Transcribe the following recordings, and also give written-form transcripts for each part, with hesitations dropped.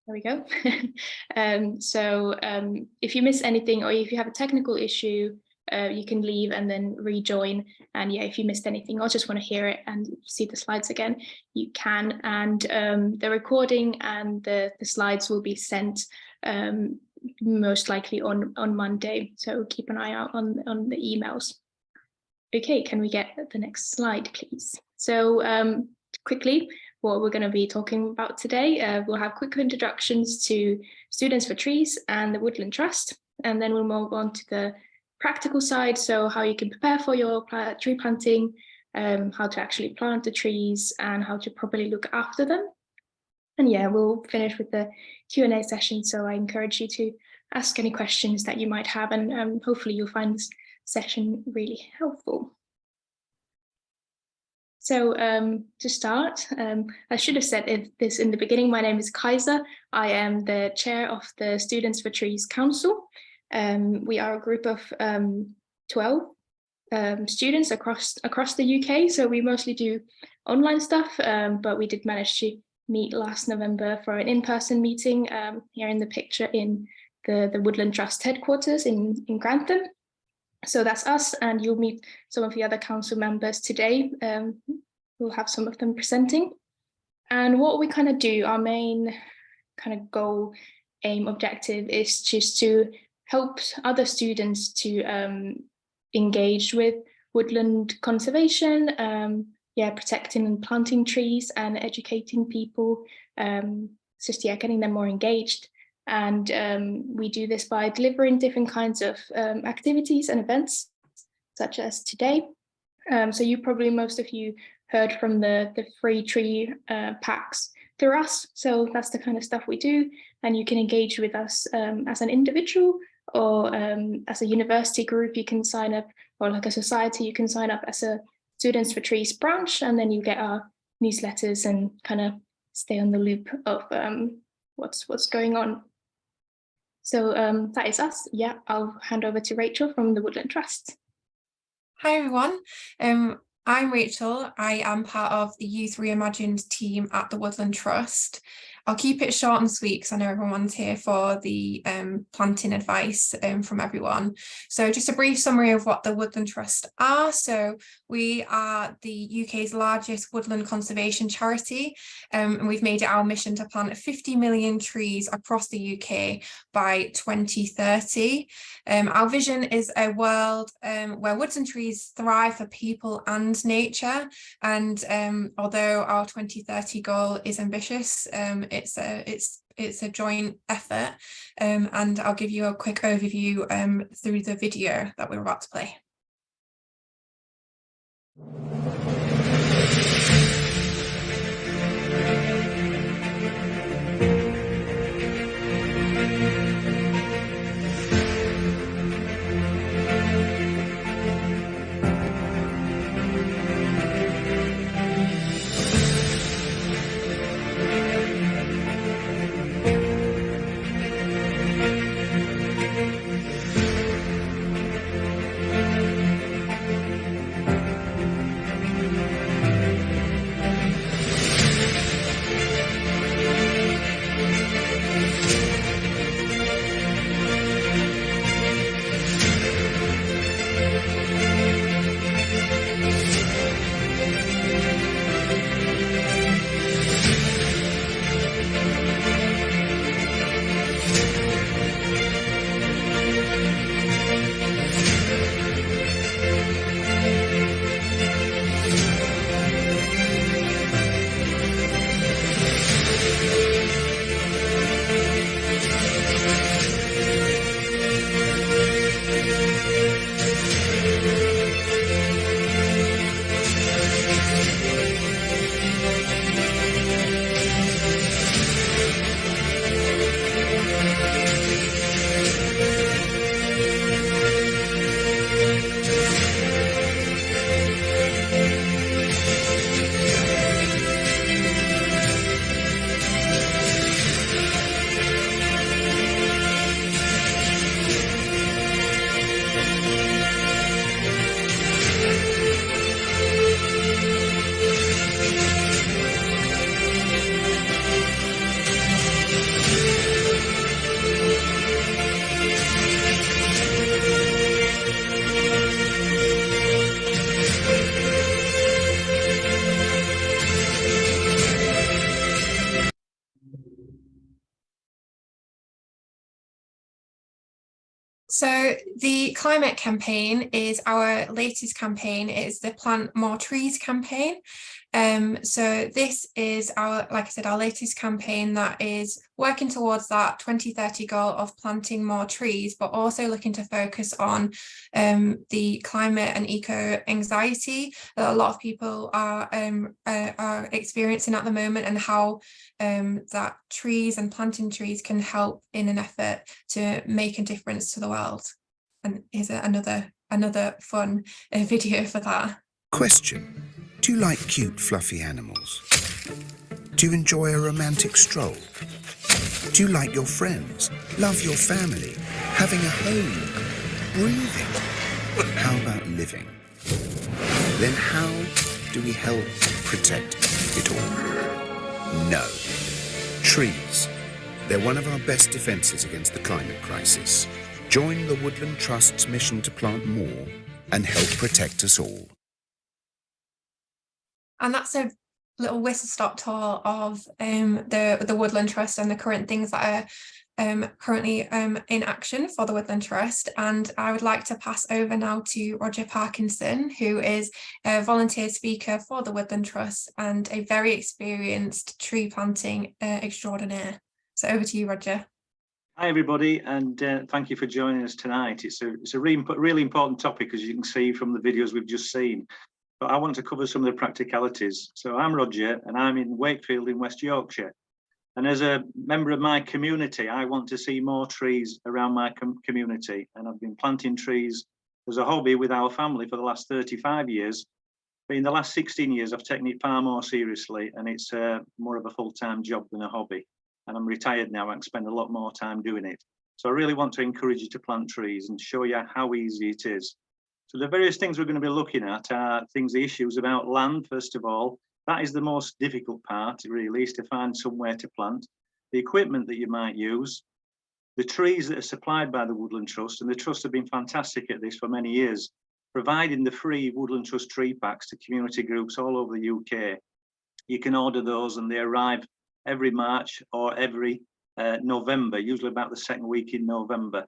There we go. If you miss anything or if you have a technical issue, you can leave and then rejoin. And yeah, if you missed anything or just want to hear it and see the slides again, you can. And the recording and the slides will be sent most likely on Monday. So keep an eye out on the emails. Okay, can we get the next slide, please? So quickly, what we're going to be talking about today, we'll have quick introductions to Students for Trees and the Woodland Trust, and then we'll move on to the practical side, so how you can prepare for your tree planting, how to actually plant the trees and how to properly look after them. And yeah, we'll finish with the Q&A session, so I encourage you to ask any questions that you might have, and hopefully you'll find this session really helpful. So to start, I should have said this in the beginning. My name is Kaiser. I am the chair of the Students for Trees Council. We are a group of 12 students across the UK. So we mostly do online stuff, but we did manage to meet last November for an in-person meeting here in the picture in the Woodland Trust headquarters in Grantham. So that's us, and you'll meet some of the other council members today. We'll have some of them presenting. And what we kind of do, our main kind of goal, aim, objective is just to help other students to engage with woodland conservation, protecting and planting trees and educating people, getting them more engaged. And we do this by delivering different kinds of activities and events, such as today. So most of you heard from the free tree packs through us. So that's the kind of stuff we do. And you can engage with us as an individual or as a university group. You can sign up, or like a society, you can sign up as a Students for Trees branch, and then you get our newsletters and kind of stay on the loop of what's going on. So that is us. Yeah, I'll hand over to Rachel from the Woodland Trust. Hi everyone, I'm Rachel. I am part of the Youth Reimagined team at the Woodland Trust. I'll keep it short and sweet because I know everyone's here for the planting advice from everyone. So just a brief summary of what the Woodland Trust are. So we are the UK's largest woodland conservation charity, and we've made it our mission to plant 50 million trees across the UK by 2030. Our vision is a world where woods and trees thrive for people and nature. And although our 2030 goal is ambitious, it's a joint effort, and I'll give you a quick overview through the video that we're about to play. So the climate campaign is our latest campaign. It's the Plant More Trees campaign. So this is our, like I said, our latest campaign that is working towards that 2030 goal of planting more trees, but also looking to focus on the climate and eco anxiety that a lot of people are experiencing at the moment, and how that trees and planting trees can help in an effort to make a difference to the world. And here's another fun video for that. Question: do you like cute, fluffy animals? Do you enjoy a romantic stroll? Do you like your friends, love your family, having a home, breathing? How about living? Then how do we help protect it all? No. Trees. They're one of our best defences against the climate crisis. Join the Woodland Trust's mission to plant more and help protect us all. And that's a little whistle-stop tour of the Woodland Trust and the current things that are currently in action for the Woodland Trust. And I would like to pass over now to Roger Parkinson, who is a volunteer speaker for the Woodland Trust and a very experienced tree planting extraordinaire. So over to you, Roger. Hi everybody, and thank you for joining us tonight. It's a really important topic, as you can see from the videos we've just seen. But I want to cover some of the practicalities. So I'm Roger, and I'm in Wakefield in West Yorkshire. And as a member of my community, I want to see more trees around my community. And I've been planting trees as a hobby with our family for the last 35 years. But in the last 16 years, I've taken it far more seriously, and it's more of a full-time job than a hobby. And I'm retired now, I can spend a lot more time doing it. So I really want to encourage you to plant trees and show you how easy it is. So the various things we're going to be looking at are the issues about land, first of all. That is the most difficult part, really, is to find somewhere to plant. The equipment that you might use, the trees that are supplied by the Woodland Trust, and the Trust have been fantastic at this for many years, providing the free Woodland Trust tree packs to community groups all over the UK. You can order those and they arrive every March or every November, usually about the second week in November.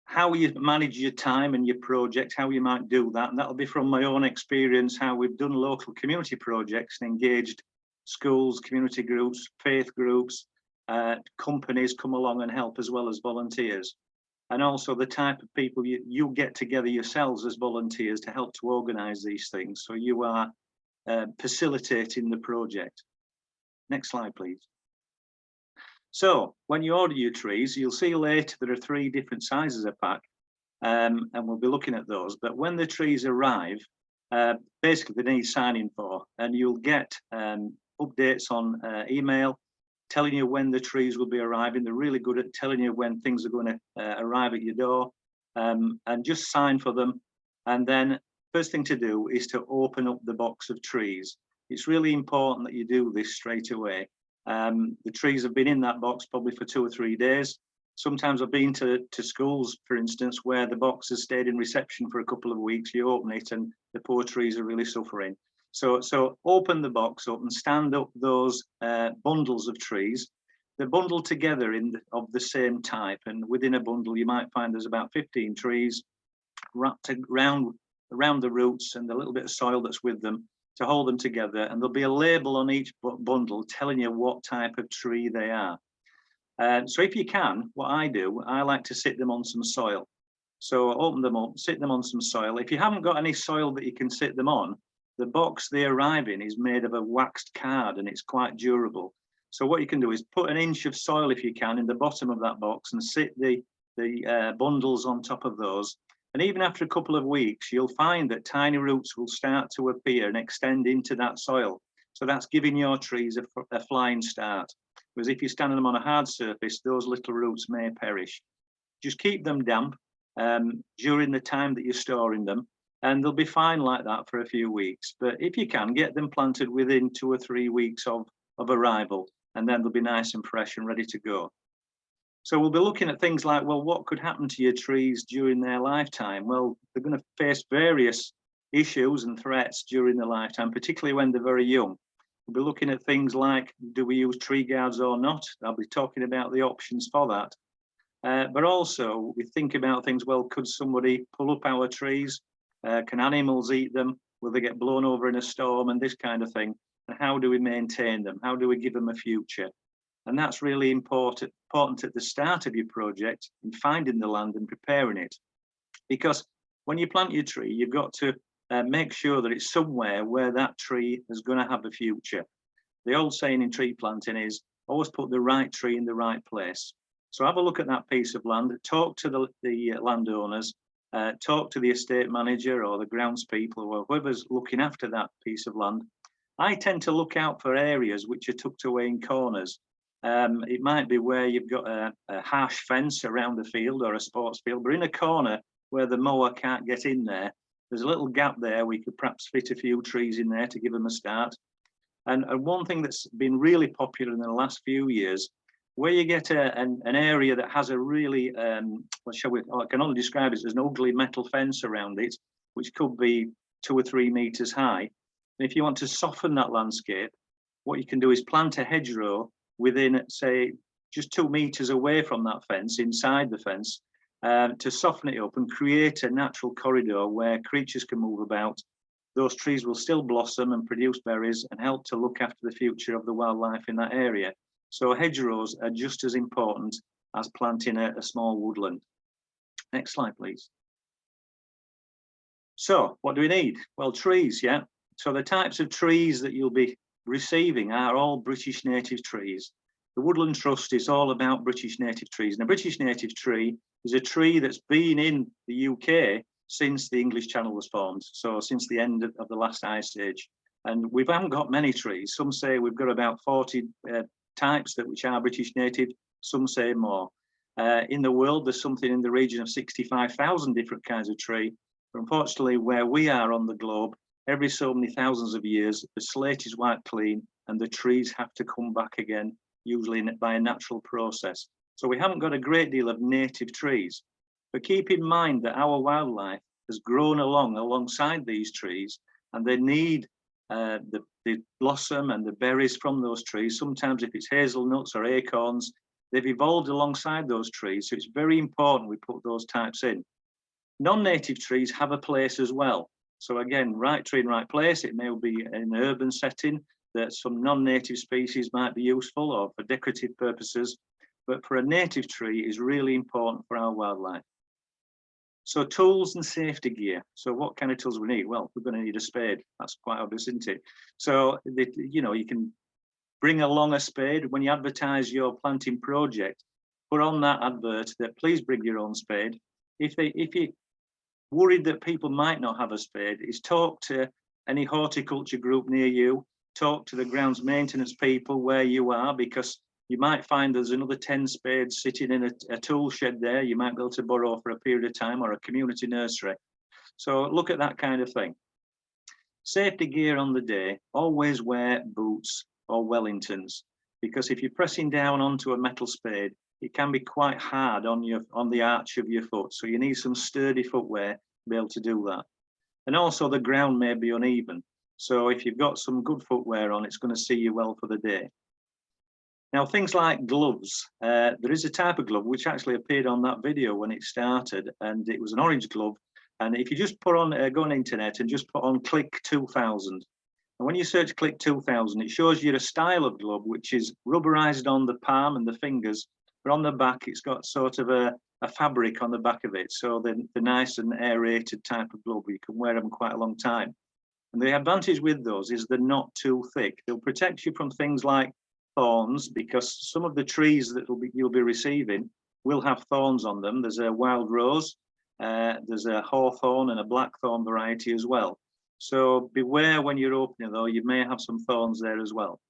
How you manage your time and your project, how you might do that, and that'll be from my own experience, how we've done local community projects and engaged schools, community groups, faith groups, companies come along and help, as well as volunteers. And also the type of people you get together yourselves as volunteers to help to organise these things. So you are facilitating the project. Next slide, please. So when you order your trees, you'll see later there are 3 different sizes of pack, and we'll be looking at those. But when the trees arrive, basically they need signing for, and you'll get updates on email telling you when the trees will be arriving. They're really good at telling you when things are going to arrive at your door, and just sign for them. And then first thing to do is to open up the box of trees. It's really important that you do this straight away. The trees have been in that box probably for 2 or 3 days. Sometimes I've been to schools, for instance, where the box has stayed in reception for a couple of weeks. You open it and the poor trees are really suffering. So open the box up and stand up those bundles of trees. They're bundled together of the same type, and within a bundle you might find there's about 15 trees wrapped around the roots and the little bit of soil that's with them to hold them together, and there'll be a label on each bundle telling you what type of tree they are. So if you can, what I do, I like to sit them on some soil. So open them up, sit them on some soil. If you haven't got any soil that you can sit them on, the box they arrive in is made of a waxed card and it's quite durable. So what you can do is put an inch of soil, if you can, in the bottom of that box and sit the bundles on top of those. And even after a couple of weeks, you'll find that tiny roots will start to appear and extend into that soil. So that's giving your trees a flying start. Whereas if you're standing them on a hard surface, those little roots may perish. Just keep them damp during the time that you're storing them, and they'll be fine like that for a few weeks. But if you can, get them planted within 2 or 3 weeks of arrival, and then they'll be nice and fresh and ready to go. So we'll be looking at things like, well, what could happen to your trees during their lifetime? Well, they're going to face various issues and threats during their lifetime, particularly when they're very young. We'll be looking at things like, do we use tree guards or not? I'll be talking about the options for that. But also we think about things, well, could somebody pull up our trees? Can animals eat them? Will they get blown over in a storm and this kind of thing? And how do we maintain them? How do we give them a future? And that's really important at the start of your project in finding the land and preparing it. Because when you plant your tree, you've got to make sure that it's somewhere where that tree is going to have a future. The old saying in tree planting is always put the right tree in the right place. So have a look at that piece of land, talk to the landowners, talk to the estate manager or the groundspeople or whoever's looking after that piece of land. I tend to look out for areas which are tucked away in corners. It might be where you've got a harsh fence around a field or a sports field, but in a corner where the mower can't get in there, there's a little gap there. We could perhaps fit a few trees in there to give them a start. And one thing that's been really popular in the last few years, where you get an area that has a really, I can only describe it as an ugly metal fence around it, which could be 2 or 3 meters high. And if you want to soften that landscape, what you can do is plant a hedgerow within, say, just 2 meters away from that fence, inside the fence, to soften it up and create a natural corridor where creatures can move about. Those trees will still blossom and produce berries and help to look after the future of the wildlife in that area. So hedgerows are just as important as planting a small woodland. Next slide, please. So what do we need? Well, trees, yeah. So the types of trees that you'll be receiving are all British native trees. The Woodland Trust is all about British native trees. And a British native tree is a tree that's been in the UK since the English Channel was formed. So since the end of the last ice age. And we haven't got many trees. Some say we've got about 40 types which are British native, some say more. In the world, there's something in the region of 65,000 different kinds of tree. But unfortunately, where we are on the globe, every so many thousands of years, the slate is wiped clean and the trees have to come back again, usually by a natural process. So we haven't got a great deal of native trees. But keep in mind that our wildlife has grown alongside these trees, and they need the blossom and the berries from those trees. Sometimes if it's hazelnuts or acorns, they've evolved alongside those trees. So it's very important we put those types in. Non-native trees have a place as well. So again, right tree in right place. It may be in an urban setting that some non-native species might be useful or for decorative purposes, but for a native tree is really important for our wildlife. So tools and safety gear. So what kind of tools we need? Well, we're going to need a spade. That's quite obvious, isn't it? So, you can bring along a spade. When you advertise your planting project, put on that advert that please bring your own spade. If you're worried that people might not have a spade, is talk to any horticulture group near you, talk to the grounds maintenance people where you are, because you might find there's another 10 spades sitting in a tool shed there. You might be able to borrow for a period of time, or a community nursery. So look at that kind of thing. Safety gear on the day, always wear boots or Wellingtons, because if you're pressing down onto a metal spade, it can be quite hard on the arch of your foot. So you need some sturdy footwear to be able to do that. And also the ground may be uneven. So if you've got some good footwear on, it's going to see you well for the day. Now, things like gloves. There is a type of glove which actually appeared on that video when it started, and it was an orange glove. And if you just put on, go on the internet and just put on Click 2000. And when you search Click 2000, it shows you a style of glove which is rubberized on the palm and the fingers, but on the back, it's got sort of a fabric on the back of it. So they're nice and aerated type of glove. You can wear them quite a long time. And the advantage with those is they're not too thick. They'll protect you from things like thorns, because some of the trees that you'll be receiving will have thorns on them. There's a wild rose, there's a hawthorn and a blackthorn variety as well. So beware when you're opening, though, you may have some thorns there as well.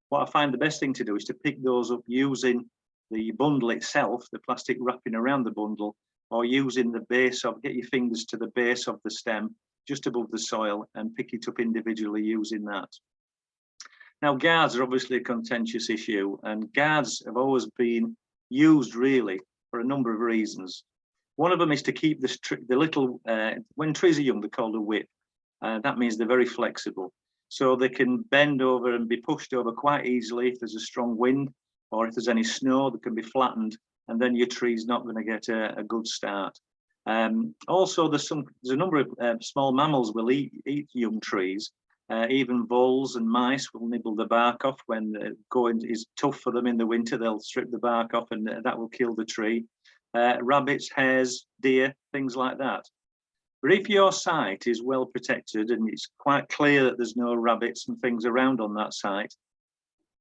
What I find the best thing to do is to pick those up using the bundle itself, the plastic wrapping around the bundle, or using the base of, get your fingers to the base of the stem just above the soil and pick it up individually using that. Now, guards are obviously a contentious issue, and guards have always been used really for a number of reasons. One of them is to keep the little, when trees are young, they're called a whip. That means they're very flexible. So they can bend over and be pushed over quite easily if there's a strong wind, or if there's any snow, they can be flattened and then your tree's not going to get a good start. Also, there's a number of small mammals will eat young trees. Even voles and mice will nibble the bark off when going is tough for them in the winter. They'll strip the bark off, and that will kill the tree. Rabbits, hares, deer, things like that. But if your site is well protected and it's quite clear that there's no rabbits and things around on that site,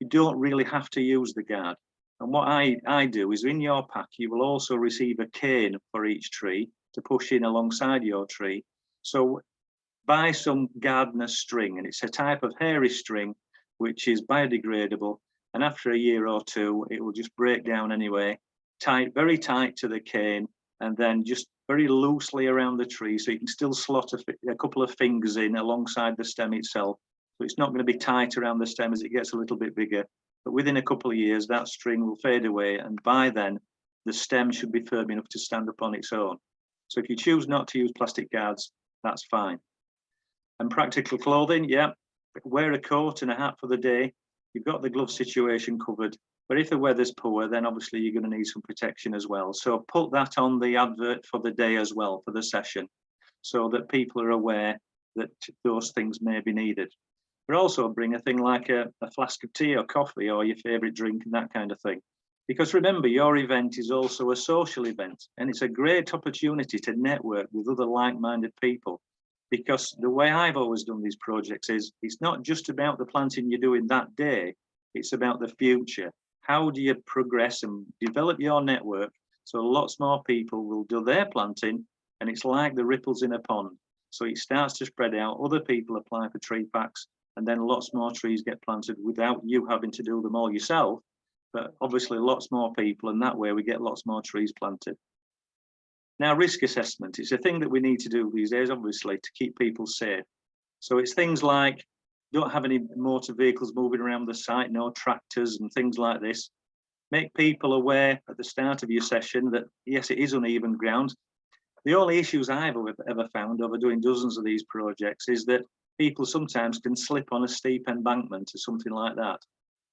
you don't really have to use the guard. And what I do is, in your pack, you will also receive a cane for each tree to push in alongside your tree. So buy some gardener's string, and it's a type of hairy string which is biodegradable, and after a year or two it will just break down anyway. Tight, very tight to the cane, and then just very loosely around the tree, so you can still slot a couple of fingers in alongside the stem itself. So it's not going to be tight around the stem as it gets a little bit bigger, but within a couple of years that string will fade away, and by then the stem should be firm enough to stand up on its own. So if you choose not to use plastic guards, that's fine. And practical clothing, yeah, wear a coat and a hat for the day. You've got the glove situation covered. But if the weather's poor, then obviously you're going to need some protection as well. So put that on the advert for the day as well, for the session, so that people are aware that those things may be needed. But also bring a thing like a flask of tea or coffee or your favourite drink and that kind of thing. Because remember, your event is also a social event, and it's a great opportunity to network with other like-minded people. Because the way I've always done these projects is, it's not just about the planting you're doing that day, it's about the future. How do you progress and develop your network so lots more people will do their planting, and it's like the ripples in a pond. So it starts to spread out, other people apply for tree packs, and then lots more trees get planted without you having to do them all yourself, but obviously lots more people, and that way we get lots more trees planted. Now, risk assessment is a thing that we need to do these days, obviously, to keep people safe. So it's things like, don't have any motor vehicles moving around the site, no tractors and things like this. Make people aware at the start of your session that, yes, it is uneven ground. The only issues I've ever found over doing dozens of these projects is that people sometimes can slip on a steep embankment or something like that.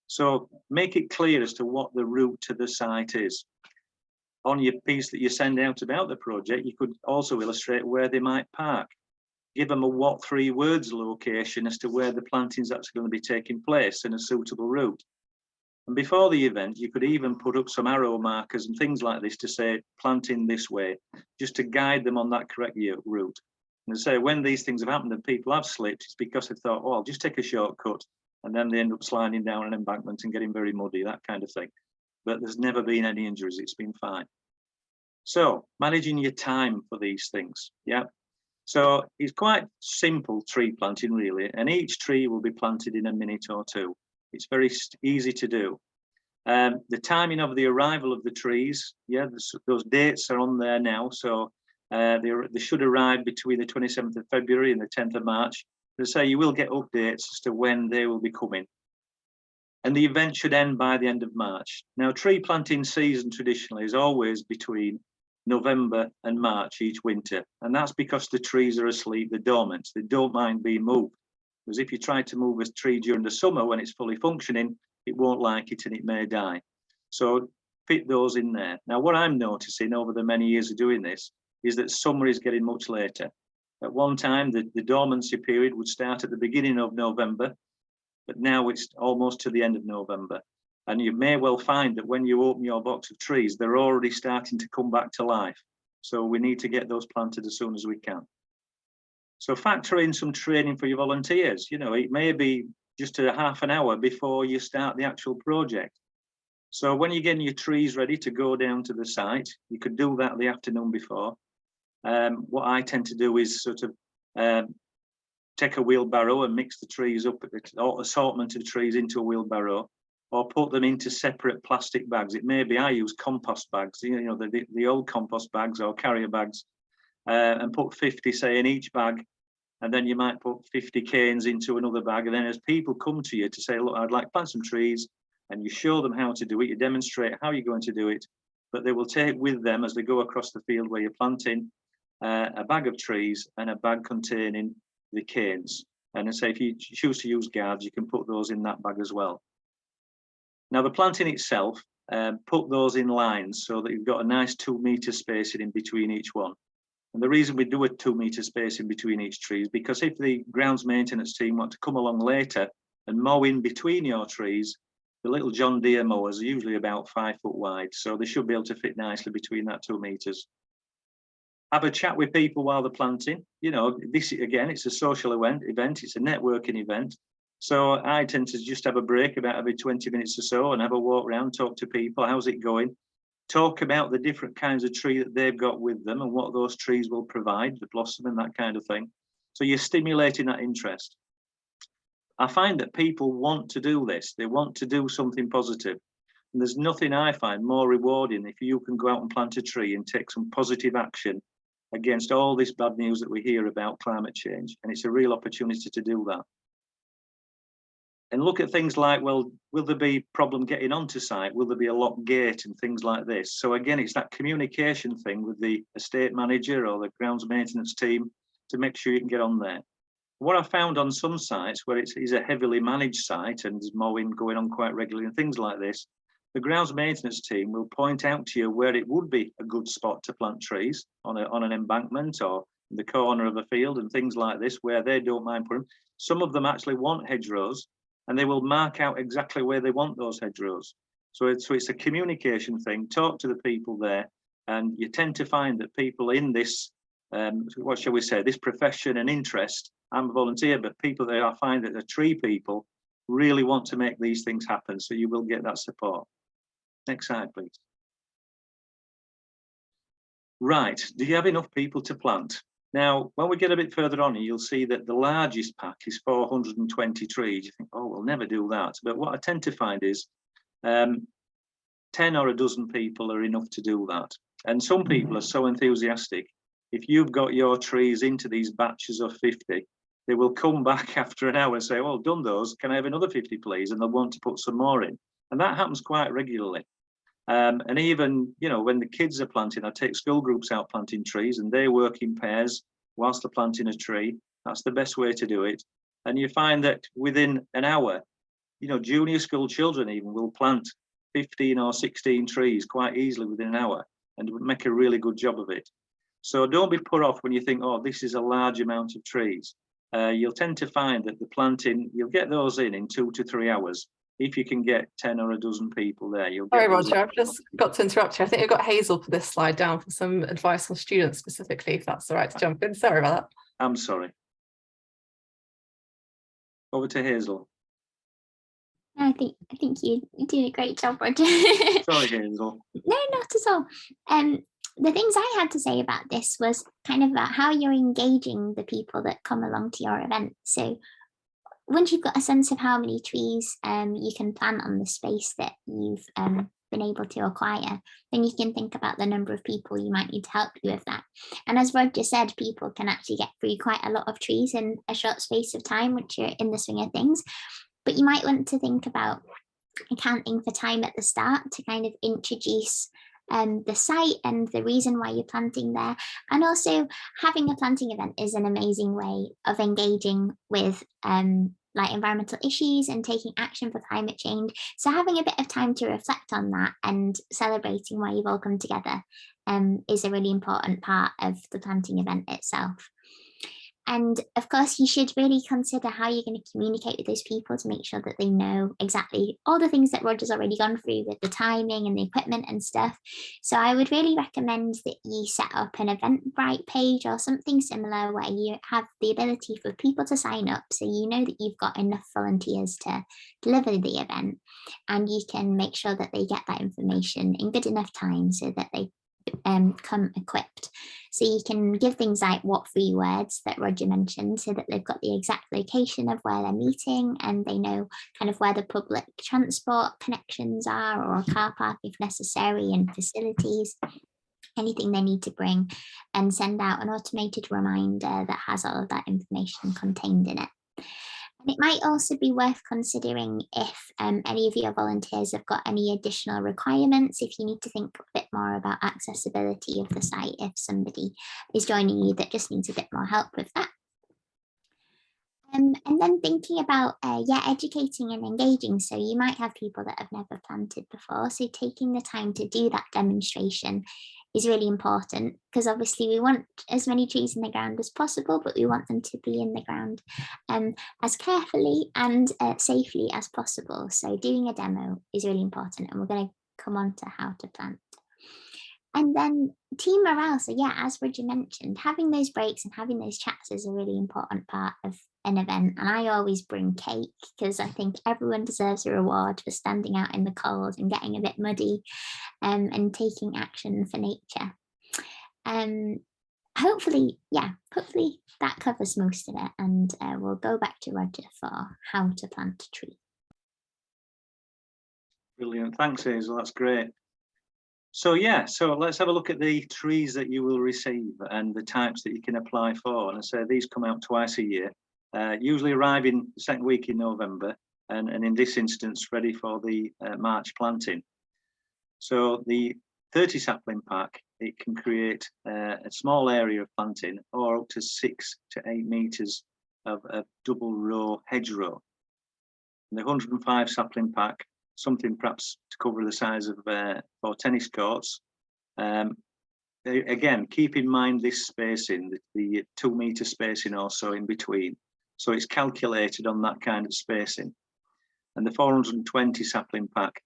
So make it clear as to what the route to the site is. On your piece that you send out about the project, you could also illustrate where they might park. Give them a what 3 words location as to where the planting is actually going to be taking place and a suitable route. And before the event, you could even put up some arrow markers and things like this to say planting this way, just to guide them on that correct route. And say, when these things have happened and people have slipped, it's because they thought, oh, I'll just take a shortcut, and then they end up sliding down an embankment and getting very muddy, that kind of thing. But there's never been any injuries, it's been fine. So managing your time for these things, yeah. So it's quite simple tree planting really, and each tree will be planted in a minute or two. It's very easy to do. The timing of the arrival of the trees, yeah, those dates are on there now. So they should arrive between the 27th of February and the 10th of March. As I say, you will get updates as to when they will be coming. And the event should end by the end of March. Now, tree planting season traditionally is always between November and March each winter. And that's because the trees are asleep, they're dormant, they don't mind being moved. Because if you try to move a tree during the summer when it's fully functioning, it won't like it and it may die. So fit those in there. Now, what I'm noticing over the many years of doing this is that summer is getting much later. At one time, the dormancy period would start at the beginning of November, but now it's almost to the end of November. And you may well find that when you open your box of trees, they're already starting to come back to life. So we need to get those planted as soon as we can. So factor in some training for your volunteers. You know, it may be just a half an hour before you start the actual project. So when you're getting your trees ready to go down to the site, you could do that the afternoon before. What I tend to do is sort of take a wheelbarrow and mix the trees up, or assortment of trees into a wheelbarrow, or put them into separate plastic bags. It may be I use compost bags, you know, the old compost bags or carrier bags, and put 50, say, in each bag. And then you might put 50 canes into another bag. And then as people come to you to say, look, I'd like to plant some trees, and you show them how to do it, you demonstrate how you're going to do it, but they will take with them as they go across the field where you're planting a bag of trees and a bag containing the canes. And I say, if you choose to use guards, you can put those in that bag as well. Now, the planting itself, put those in lines so that you've got a nice 2 metre spacing in between each one. And the reason we do a 2 metre spacing between each tree is because if the grounds maintenance team want to come along later and mow in between your trees, the little John Deere mowers are usually about 5 foot wide, so they should be able to fit nicely between that 2 metres. Have a chat with people while they're planting. You know, this again, it's a social event, it's a networking event. So I tend to just have a break about every 20 minutes or so and have a walk around, talk to people, how's it going? Talk about the different kinds of tree that they've got with them and what those trees will provide, the blossom and that kind of thing. So you're stimulating that interest. I find that people want to do this. They want to do something positive. And there's nothing I find more rewarding if you can go out and plant a tree and take some positive action against all this bad news that we hear about climate change. And it's a real opportunity to do that. And look at things like, well, will there be problem getting onto site? Will there be a locked gate and things like this? So again, it's that communication thing with the estate manager or the grounds maintenance team to make sure you can get on there. What I found on some sites where it is a heavily managed site and there's mowing going on quite regularly and things like this, the grounds maintenance team will point out to you where it would be a good spot to plant trees on an embankment or in the corner of a field and things like this, where they don't mind putting them. Some of them actually want hedgerows, and they will mark out exactly where they want those hedgerows. So it's a communication thing. Talk to the people there, and you tend to find that people in this, what shall we say, this profession and interest. I'm a volunteer, but people there, I find that the tree people really want to make these things happen. So you will get that support. Next slide, please. Right, do you have enough people to plant? Now, when we get a bit further on, you'll see that the largest pack is 420 trees. You think, oh, we'll never do that. But what I tend to find is 10 or a dozen people are enough to do that. And some people are so enthusiastic. If you've got your trees into these batches of 50, they will come back after an hour and say, well, done those, can I have another 50, please? And they'll want to put some more in. And that happens quite regularly. And even, you know, when the kids are planting, I take school groups out planting trees and they work in pairs whilst they're planting a tree. That's the best way to do it. And you find that within an hour, you know, junior school children even will plant 15 or 16 trees quite easily within an hour and make a really good job of it. So don't be put off when you think, oh, this is a large amount of trees. You'll tend to find that the planting, you'll get those in 2 to 3 hours. If you can get 10 or a dozen people there, you'll get. Sorry, Roger, I've just got to interrupt you. I think we've got Hazel for this slide down for some advice on students specifically, if that's all right to jump in. Sorry about that. I'm sorry. Over to Hazel. I think you did a great job, Roger. Sorry, Hazel. No, not at all. The things I had to say about this was kind of about how you're engaging the people that come along to your event. So once you've got a sense of how many trees you can plant on the space that you've been able to acquire, then you can think about the number of people you might need to help you with that. And as Roger said, people can actually get through quite a lot of trees in a short space of time, which you're in the swing of things. But you might want to think about accounting for time at the start to kind of introduce the site and the reason why you're planting there. And also having a planting event is an amazing way of engaging with like environmental issues and taking action for climate change. So having a bit of time to reflect on that and celebrating why you've all come together is a really important part of the planting event itself. And of course, you should really consider how you're going to communicate with those people to make sure that they know exactly all the things that Roger's already gone through with the timing and the equipment and stuff. So I would really recommend that you set up an Eventbrite page or something similar where you have the ability for people to sign up so you know that you've got enough volunteers to deliver the event, and you can make sure that they get that information in good enough time so that they come equipped. So you can give things like what 3 words that Roger mentioned so that they've got the exact location of where they're meeting and they know kind of where the public transport connections are or a car park if necessary and facilities, anything they need to bring, and send out an automated reminder that has all of that information contained in it. And it might also be worth considering if any of your volunteers have got any additional requirements, if you need to think a bit more about accessibility of the site, if somebody is joining you that just needs a bit more help with that. And then thinking about, educating and engaging. So you might have people that have never planted before. So taking the time to do that demonstration is really important, because obviously we want as many trees in the ground as possible, but we want them to be in the ground as carefully and safely as possible. So doing a demo is really important, and we're going to come on to how to plant. And then team morale. So yeah, as Roger mentioned, having those breaks and having those chats is a really important part of an event. And I always bring cake, because I think everyone deserves a reward for standing out in the cold and getting a bit muddy and taking action for nature. Hopefully that covers most of it. And we'll go back to Roger for how to plant a tree. Brilliant. Thanks, Hazel. That's great. So let's have a look at the trees that you will receive and the types that you can apply for. And I say these come out twice a year, usually arriving the second week in November, and in this instance ready for the March planting. So the 30 sapling pack, it can create a small area of planting, or up to 6 to 8 meters of a double row hedgerow. And the 105 sapling pack, something perhaps to cover the size of 4 tennis courts. Again, keep in mind this spacing, the 2 meter spacing or so in between. So it's calculated on that kind of spacing. And the 420 sapling pack,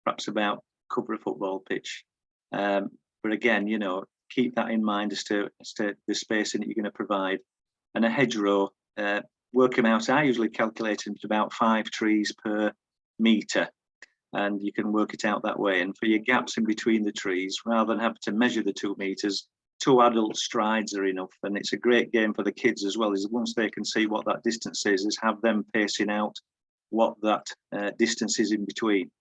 perhaps about cover a football pitch. But again, you know, keep that in mind as to the spacing that you're going to provide. And a hedgerow, work them out. I usually calculate it at about 5 trees per meter, and you can work it out that way. And for your gaps in between the trees, rather than have to measure the 2 meters, 2 adult strides are enough. And it's a great game for the kids as well, is once they can see what that distance is have them pacing out what that distance is in between.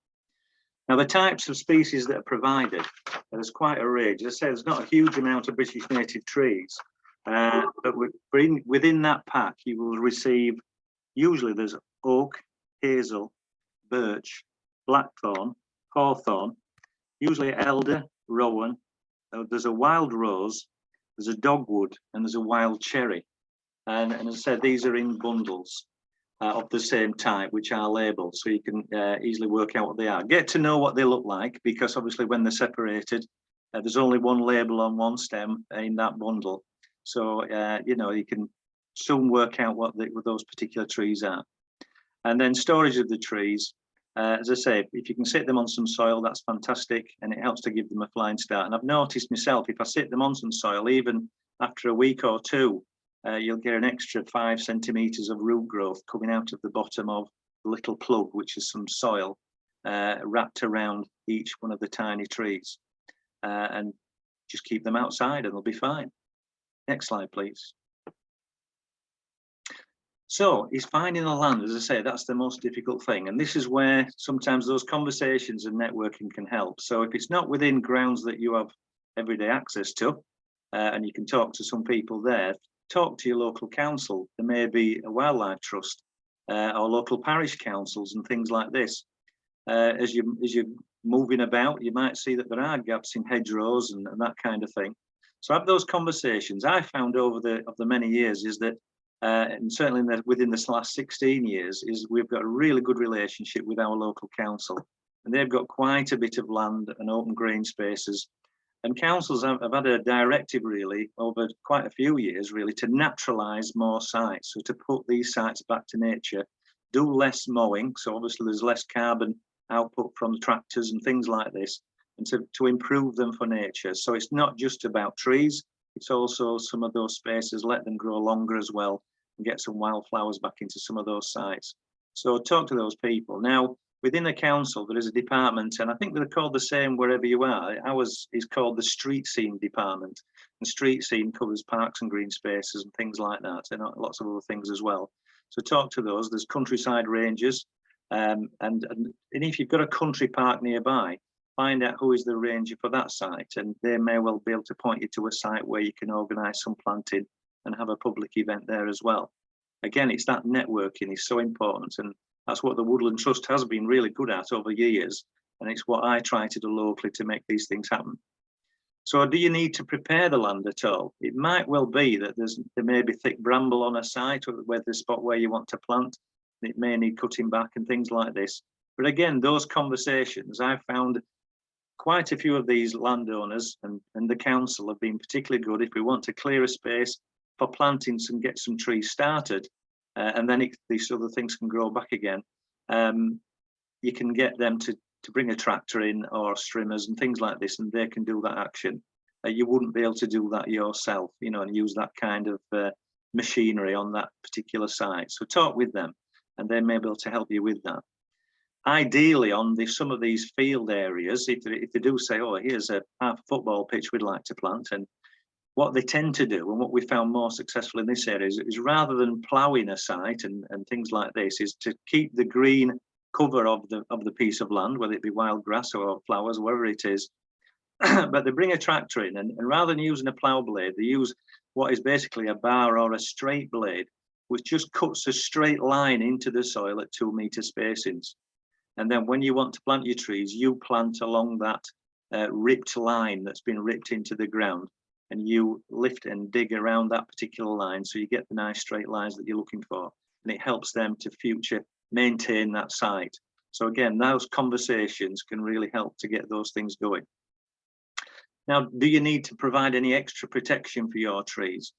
Now, the types of species that are provided, there's quite a range. As I say, there's not a huge amount of British native trees, but within that pack you will receive, usually there's oak, hazel, birch, blackthorn, hawthorn, usually elder, rowan. There's a wild rose, there's a dogwood, and there's a wild cherry. And as I said, these are in bundles of the same type, which are labelled, so you can easily work out what they are. Get to know what they look like, because obviously when they're separated, there's only one label on one stem in that bundle. So, you know, you can soon work out what those particular trees are. And then storage of the trees. As I say, if you can sit them on some soil, that's fantastic, and it helps to give them a flying start. And I've noticed myself, if I sit them on some soil, even after a week or two, you'll get an extra 5 centimeters of root growth coming out of the bottom of the little plug, which is some soil wrapped around each one of the tiny trees. And just keep them outside and they'll be fine. Next slide, please. So is finding the land, as I say, that's the most difficult thing. And this is where sometimes those conversations and networking can help. So if it's not within grounds that you have everyday access to, and you can talk to some people there, talk to your local council. There may be a wildlife trust or local parish councils and things like this. As you're moving about, you might see that there are gaps in hedgerows and that kind of thing. So have those conversations. I found over the many years is that, and certainly within this last 16 years, is we've got a really good relationship with our local council, and they've got quite a bit of land and open green spaces. And councils have had a directive really over quite a few years really to naturalise more sites, so to put these sites back to nature, do less mowing, so obviously there's less carbon output from tractors and things like this, and to improve them for nature. So it's not just about trees, it's also some of those spaces, let them grow longer as well and get some wildflowers back into some of those sites. So talk to those people. Now, within the council, there is a department, and I think they're called the same wherever you are. Ours is called the street scene department. And street scene covers parks and green spaces and things like that, and lots of other things as well. So talk to those. There's countryside rangers, and if you've got a country park nearby, find out who is the ranger for that site, and they may well be able to point you to a site where you can organise some planting and have a public event there as well. Again, it's that networking is so important, and that's what the Woodland Trust has been really good at over years, and it's what I try to do locally to make these things happen. So do you need to prepare the land at all? It might well be that there may be thick bramble on a site or where the spot where you want to plant. It may need cutting back and things like this. But again, those conversations, I've found quite a few of these landowners and the council have been particularly good if we want to clear a space for plantings and get some trees started, and then these other things can grow back again. You can get them to bring a tractor in or strimmers and things like this, and they can do that action. You wouldn't be able to do that yourself, you know, and use that kind of machinery on that particular site. So talk with them and they may be able to help you with that. Ideally, on some of these field areas, if they do say, oh, here's a half football pitch we'd like to plant, and what they tend to do, and what we found more successful in this area is rather than ploughing a site and things like this, is to keep the green cover of the piece of land, whether it be wild grass or flowers, whatever it is. But they bring a tractor in, and rather than using a plough blade, they use what is basically a bar or a straight blade, which just cuts a straight line into the soil at 2 meter spacings. And then when you want to plant your trees, you plant along that ripped line that's been ripped into the ground, and you lift and dig around that particular line, so you get the nice straight lines that you're looking for, and it helps them to future maintain that site. So again, those conversations can really help to get those things going. Now, do you need to provide any extra protection for your trees?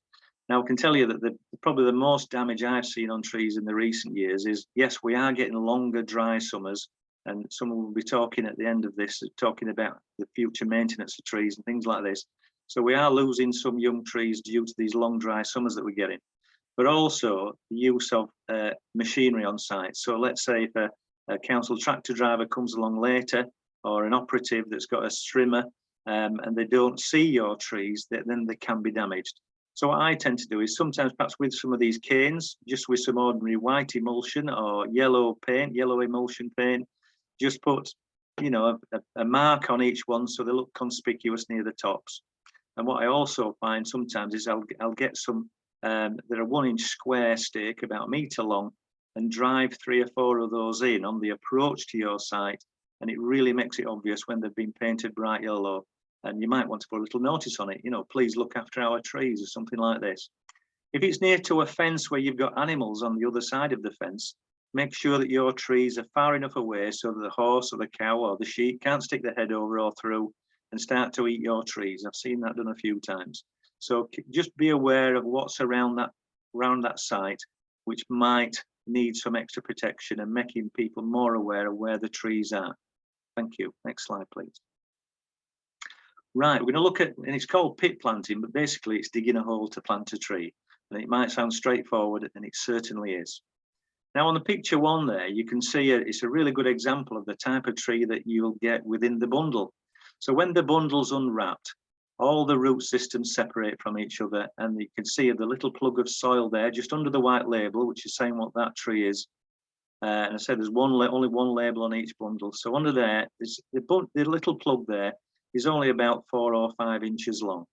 Now, I can tell you that probably the most damage I've seen on trees in the recent years is, yes, we are getting longer dry summers, and someone will be talking at the end of this, talking about the future maintenance of trees and things like this. So we are losing some young trees due to these long dry summers that we're getting, but also the use of machinery on site. So let's say if a council tractor driver comes along later, or an operative that's got a strimmer, and they don't see your trees, then they can be damaged. So what I tend to do is sometimes, perhaps with some of these canes, just with some ordinary white emulsion or yellow emulsion paint, just put, you know, a mark on each one so they look conspicuous near the tops. And what I also find sometimes is I'll get some that are 1 inch square stake, about a meter long, and drive 3 or 4 of those in on the approach to your site, and it really makes it obvious when they've been painted bright yellow. And you might want to put a little notice on it, you know, please look after our trees or something like this. If it's near to a fence where you've got animals on the other side of the fence, make sure that your trees are far enough away so that the horse or the cow or the sheep can't stick their head over or through and start to eat your trees. I've seen that done a few times. So just be aware of what's around that site, which might need some extra protection, and making people more aware of where the trees are. Thank you. Next slide, please. Right, we're going to look at, and it's called pit planting, but basically it's digging a hole to plant a tree. And it might sound straightforward, and it certainly is. Now on the picture 1 there, you can see it's a really good example of the type of tree that you'll get within the bundle. So when the bundle's unwrapped, all the root systems separate from each other, and you can see the little plug of soil there just under the white label, which is saying what that tree is. And I said there's only one label on each bundle. So under there, the little plug there is only about 4 or 5 inches long.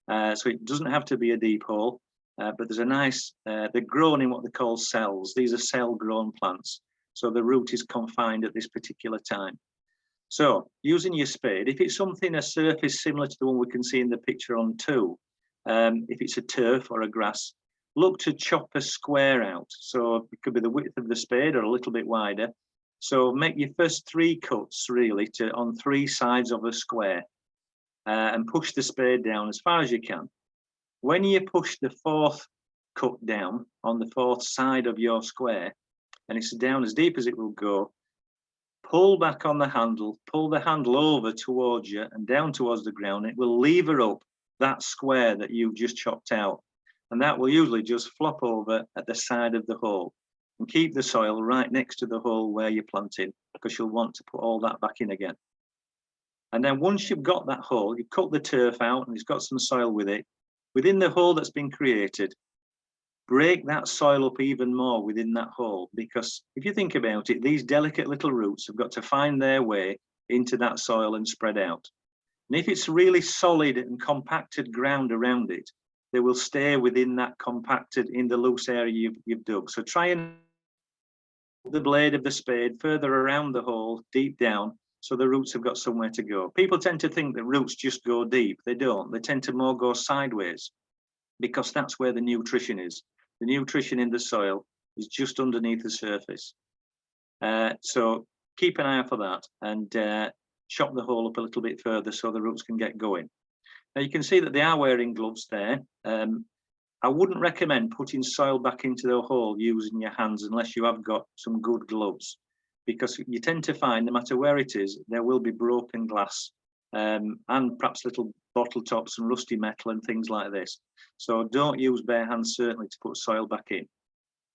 So it doesn't have to be a deep hole, but there's a nice, they're grown in what they call cells. These are cell grown plants. So the root is confined at this particular time. So using your spade, if it's something, a surface similar to the one we can see in the picture on 2, if it's a turf or a grass, look to chop a square out. So it could be the width of the spade or a little bit wider. So make your first 3 cuts really on 3 sides of a square, and push the spade down as far as you can. When you push the 4th cut down on the 4th side of your square, and it's down as deep as it will go, pull back on the handle, pull the handle over towards you and down towards the ground. It will lever up that square that you've just chopped out, and that will usually just flop over at the side of the hole. And keep the soil right next to the hole where you're planting, because you'll want to put all that back in again. And then once you've got that hole, you've cut the turf out and it's got some soil with it. Within the hole that's been created, break that soil up even more within that hole, because if you think about it, these delicate little roots have got to find their way into that soil and spread out. And if it's really solid and compacted ground around it, they will stay within that compacted, in the loose area you've dug. So try and the blade of the spade further around the hole, deep down, so the roots have got somewhere to go. People tend to think that roots just go deep. They don't. They tend to more go sideways, because that's where the nutrition is. The nutrition in the soil is just underneath the surface. So keep an eye out for that, and chop the hole up a little bit further so the roots can get going. Now you can see that they are wearing gloves there. I wouldn't recommend putting soil back into the hole using your hands unless you have got some good gloves, because you tend to find, no matter where it is, there will be broken glass and perhaps little bottle tops and rusty metal and things like this. So don't use bare hands, certainly, to put soil back in.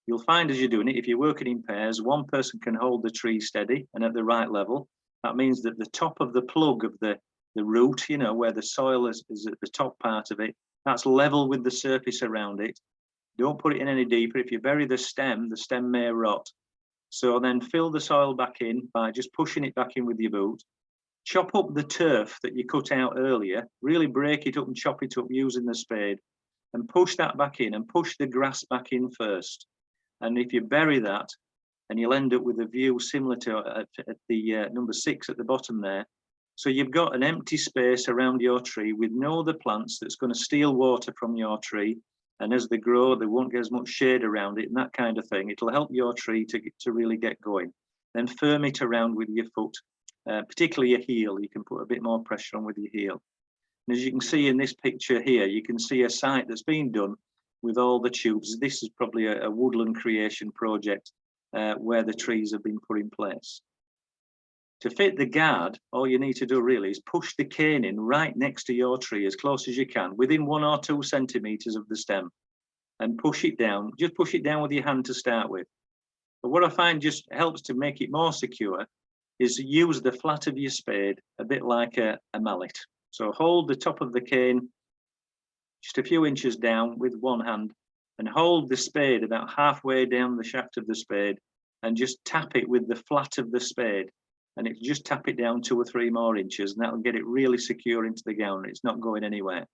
You'll find as you're doing it, if you're working in pairs, one person can hold the tree steady and at the right level. That means that the top of the plug of the root, you know, where the soil is at the top part of it, that's level with the surface around it. Don't put it in any deeper. If you bury the stem may rot. So then fill the soil back in by just pushing it back in with your boot. Chop up the turf that you cut out earlier, really break it up and chop it up using the spade, and push that back in, and push the grass back in first. And if you bury that, and you'll end up with a view similar to at the number 6 at the bottom there. So you've got an empty space around your tree with no other plants that's going to steal water from your tree. And as they grow, they won't get as much shade around it and that kind of thing. It'll help your tree to really get going. Then firm it around with your foot, particularly your heel. You can put a bit more pressure on with your heel. And as you can see in this picture here, you can see a site that's been done with all the tubes. This is probably a woodland creation project where the trees have been put in place. To fit the guard, all you need to do really is push the cane in right next to your tree as close as you can, within 1 or 2 centimeters of the stem, and push it down. Just push it down with your hand to start with. But what I find just helps to make it more secure is use the flat of your spade a bit like a mallet. So hold the top of the cane just a few inches down with one hand, and hold the spade about halfway down the shaft of the spade, and just tap it with the flat of the spade. And it just tap it down 2 or 3 more inches, and that'll get it really secure into the ground. It's not going anywhere.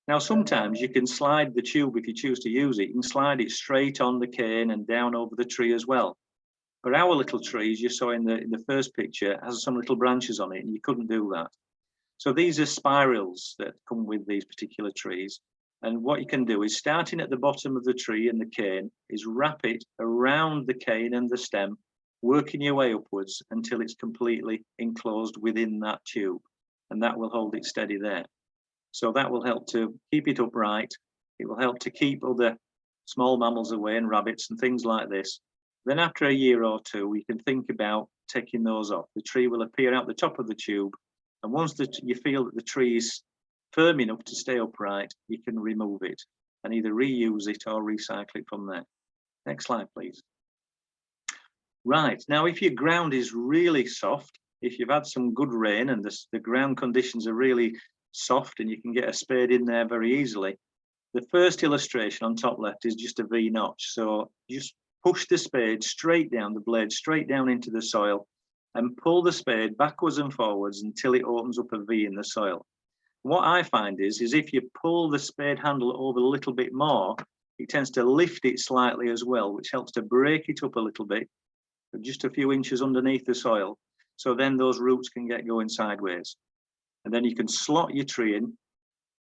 Now, sometimes you can slide the tube if you choose to use it. You can slide it straight on the cane and down over the tree as well. But our little trees you saw in the first picture has some little branches on it, and you couldn't do that. So these are spirals that come with these particular trees. And what you can do is, starting at the bottom of the tree and the cane, is wrap it around the cane and the stem, working your way upwards until it's completely enclosed within that tube, and that will hold it steady there. So that will help to keep it upright. It will help to keep other small mammals away and rabbits and things like this. Then after a year or 2, you can think about taking those off. The tree will appear out the top of the tube, and once you feel that the tree is firm enough to stay upright, you can remove it and either reuse it or recycle it from there. Next slide, please. Right, now if your ground is really soft, if you've had some good rain and the ground conditions are really soft and you can get a spade in there very easily, the first illustration on top left is just a V notch. So just push the spade straight down, the blade straight down into the soil, and pull the spade backwards and forwards until it opens up a V in the soil. What I find is if you pull the spade handle over a little bit more, it tends to lift it slightly as well, which helps to break it up a little bit, just a few inches underneath the soil. So then those roots can get going sideways. And then you can slot your tree in.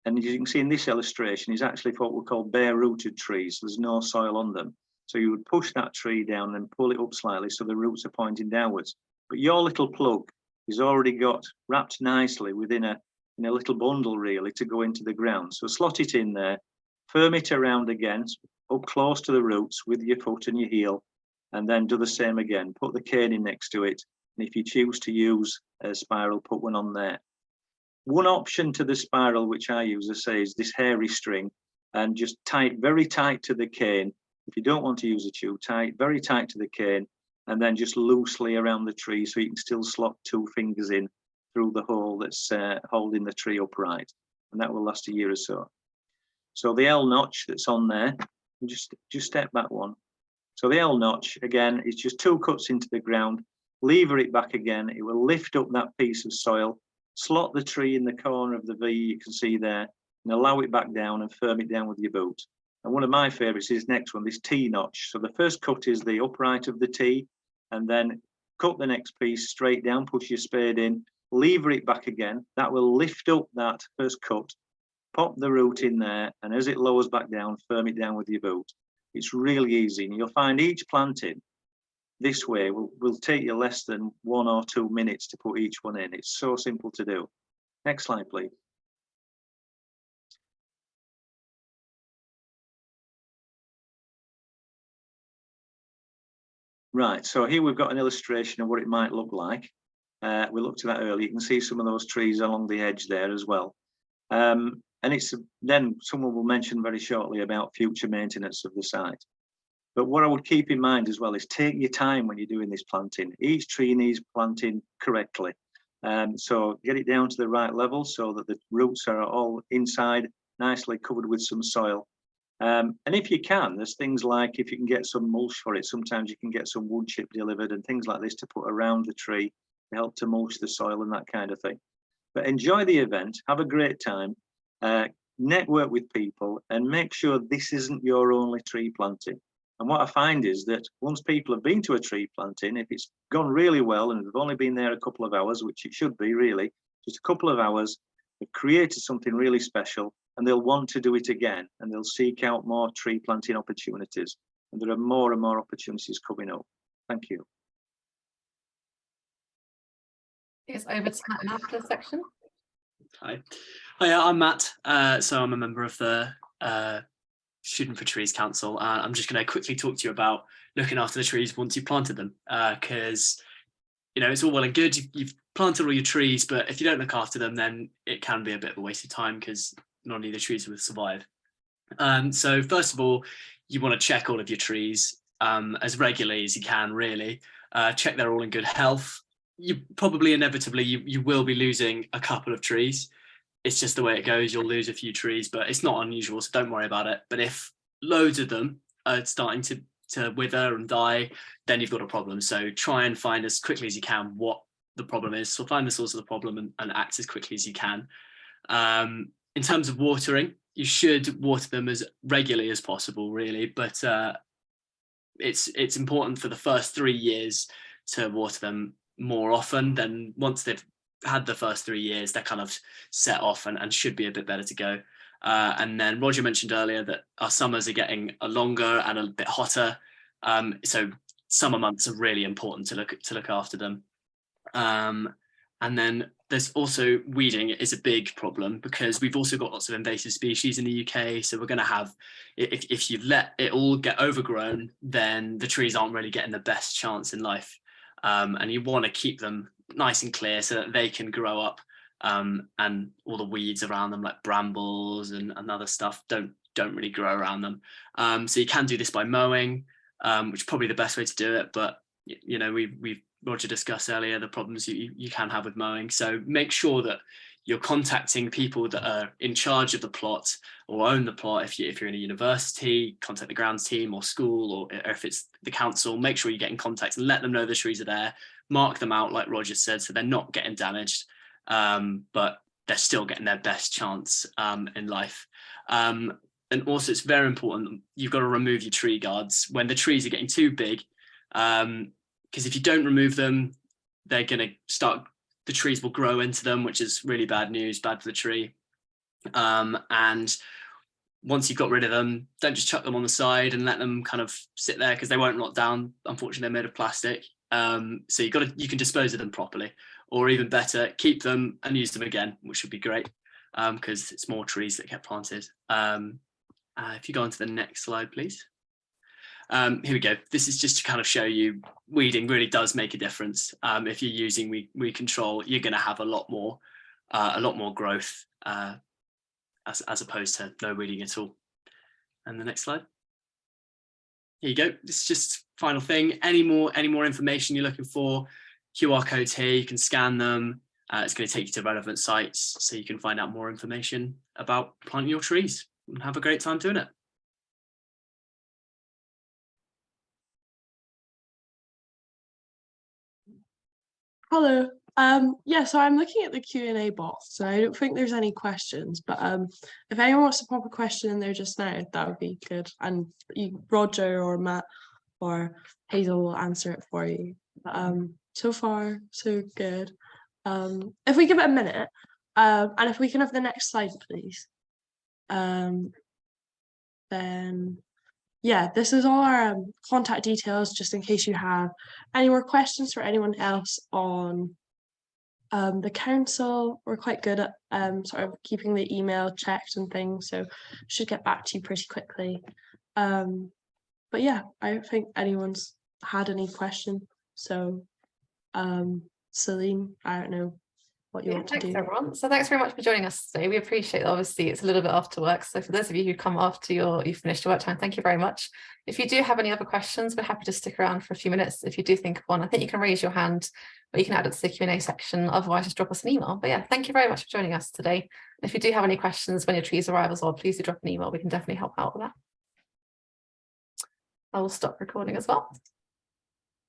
And as you can see in this illustration, is actually what we call bare rooted trees. There's no soil on them. So you would push that tree down and pull it up slightly so the roots are pointing downwards. But your little plug is already got wrapped nicely within a little bundle really to go into the ground. So slot it in there, firm it around again, up close to the roots with your foot and your heel, and then do the same again. Put the cane in next to it. And if you choose to use a spiral, put one on there. One option to the spiral, which I use, I say, is this hairy string, and just tie it very tight to the cane. If you don't want to use a tube, tie it very tight to the cane, and then just loosely around the tree so you can still slot 2 fingers in through the hole that's holding the tree upright, and that will last a year or so. So the L notch that's on there, just step back one. So the L notch, again, is just 2 cuts into the ground, lever it back again, it will lift up that piece of soil, slot the tree in the corner of the V you can see there, and allow it back down and firm it down with your boot. And one of my favorites is next one, this T notch. So the first cut is the upright of the T, and then cut the next piece straight down, push your spade in, lever it back again. That will lift up that first cut, pop the root in there, and as it lowers back down, firm it down with your boot. It's really easy, and you'll find each planting this way will take you less than 1 or 2 minutes to put each one in. It's so simple to do. Next slide, please. Right, so here we've got an illustration of what it might look like. We looked at that earlier. You can see some of those trees along the edge there as well. And it's then someone will mention very shortly about future maintenance of the site. But what I would keep in mind as well is take your time when you're doing this planting. Each tree needs planting correctly. So get it down to the right level so that the roots are all inside, nicely covered with some soil. And if you can, there's things like if you can get some mulch for it, sometimes you can get some wood chip delivered and things like this to put around the tree to help to mulch the soil and that kind of thing. But enjoy the event, have a great time, network with people, and make sure this isn't your only tree planting. And what I find is that once people have been to a tree planting, if it's gone really well and they've only been there a couple of hours, which it should be really, just a couple of hours, they've created something really special and they'll want to do it again and they'll seek out more tree planting opportunities. And there are more and more opportunities coming up. Thank you. It's over to Matt now for the section. Hi, I'm Matt. So I'm a member of the Student for Trees Council. I'm just going to quickly talk to you about looking after the trees once you've planted them, because you know it's all well and good. You've planted all your trees, but if you don't look after them, then it can be a bit of a waste of time because not only the trees will survive. So first of all, you want to check all of your trees as regularly as you can. Really, check they're all in good health. You probably inevitably you will be losing a couple of trees. It's just the way it goes. You'll lose a few trees, but it's not unusual, so don't worry about it. But if loads of them are starting to wither and die, then you've got a problem. So try and find as quickly as you can what the problem is. So find the source of the problem and act as quickly as you can. In terms of watering, you should water them as regularly as possible, really. But it's important for the first 3 years to water them more often. Then once they've had the first 3 years, they're kind of set off and should be a bit better to go. And then Roger mentioned earlier that our summers are getting longer and a bit hotter. So summer months are really important to look after them. And then there's also weeding is a big problem because we've also got lots of invasive species in the UK. So we're going to have, if you let it all get overgrown, then the trees aren't really getting the best chance in life. And you want to keep them nice and clear so that they can grow up, and all the weeds around them like brambles and other stuff don't really grow around them. So you can do this by mowing, which is probably the best way to do it. But you know, we've Roger discussed earlier the problems you can have with mowing. So make sure that you're contacting people that are in charge of the plot or own the plot. If you're in a university, contact the grounds team or school, or if it's the council, make sure you get in contact and let them know the trees are there. Mark them out, like Roger said, so they're not getting damaged, but they're still getting their best chance in life. And also, it's very important, you've got to remove your tree guards when the trees are getting too big, because if you don't remove them, they're going to start, the trees will grow into them, which is really bad news, bad for the tree. And once you've got rid of them, don't just chuck them on the side and let them kind of sit there because they won't rot down. Unfortunately, they're made of plastic. So you can dispose of them properly, or even better, keep them and use them again, which would be great because it's more trees that get planted. If you go on to the next slide, please. Here we go. This is just to kind of show you weeding really does make a difference. If you're using weed control, you're going to have a lot more growth as opposed to no weeding at all. And the next slide. Here you go. This is just final thing. Any more information you're looking for, QR codes here, you can scan them. It's going to take you to relevant sites so you can find out more information about planting your trees and have a great time doing it. Hello. Yeah, so I'm looking at the Q&A box, so I don't think there's any questions, but if anyone wants to pop a question in there just now, that would be good. And Roger or Matt or Hazel will answer it for you. so far so good. If we give it a minute, and if we can have the next slide, please. Then yeah, this is all our contact details, just in case you have any more questions for anyone else on the council. We're quite good at sort of keeping the email checked and things, so should get back to you pretty quickly. But yeah, I don't think anyone's had any question. So Celine, I don't know what you want to Thanks do. everyone. So thanks very much for joining us today. We appreciate it. Obviously it's a little bit after work. So for those of you who come after you've finished your work time, thank you very much. If you do have any other questions, we're happy to stick around for a few minutes. If you do think of one, I think you can raise your hand or you can add it to the Q&A section. Otherwise just drop us an email. But yeah, thank you very much for joining us today. If you do have any questions when your trees arrive as well, please do drop an email. We can definitely help out with that. I will stop recording as well.